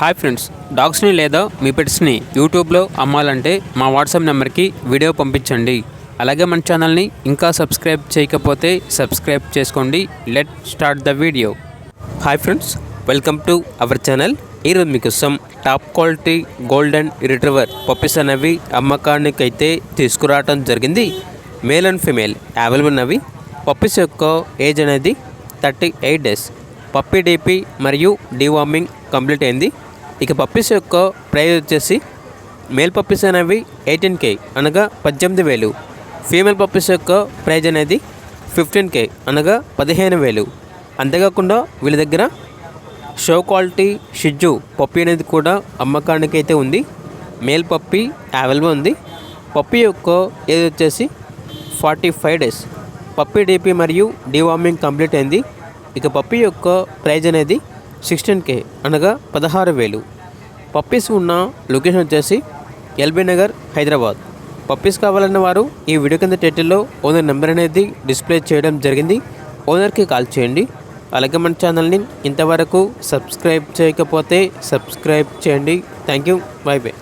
Hi friends, డాగ్స్ని లేదా మీ పెట్స్ని యూట్యూబ్లో అమ్మాలంటే మా వాట్సాప్ నెంబర్కి వీడియో పంపించండి. అలాగే మన ఛానల్ని ఇంకా సబ్స్క్రైబ్ చేయకపోతే సబ్స్క్రైబ్ చేసుకోండి. Let start the video. Hi friends, welcome to our channel. ఈరోజు మీకోసం top quality golden retriever puppies అనేవి అమ్మకానికి అయితే తీసుకురావడం జరిగింది. మేల్ అండ్ ఫీమేల్ అవైలబుల్ ఉన్నవి. పప్పీస్ యొక్క ఏజ్ అనేది 38 డేస్. పప్పీ డీపీ మరియు డీవార్మింగ్ కంప్లీట్ అయింది. ఇక పప్పీస్ యొక్క ప్రైస్ వచ్చేసి మేల్ పప్పీస్ అనేవి 18K అనగా 18,000. ఫీమేల్ పప్పీస్ యొక్క ప్రైజ్ అనేది 15K అనగా 15,000. అంతేకాకుండా వీళ్ళ దగ్గర షో క్వాలిటీ షిజ్జు పప్పీ అనేది కూడా అమ్మకానికి అయితే ఉంది. మేల్ పప్పీ అవైలబుల్ ఉంది. పప్పీ యొక్క ఏజ్ వచ్చేసి 45 డేస్. పప్పీ డీపీ మరియు డీవార్మింగ్ కంప్లీట్ అయింది. ఇక పప్పీ యొక్క ప్రైజ్ అనేది 16K అనగా 16,000. పప్పీస్ ఉన్న లొకేషన్ వచ్చేసి ఎల్బీ నగర్, హైదరాబాద్. పప్పీస్ కావాలన్న వారు ఈ వీడియో కింద టైటిల్లో ఓనర్ నెంబర్ అనేది డిస్ప్లే చేయడం జరిగింది. ఓనర్కి కాల్ చేయండి. అలాగే మన ఛానల్ని ఇంతవరకు సబ్స్క్రైబ్ చేయకపోతే సబ్స్క్రైబ్ చేయండి. Thank you. By by.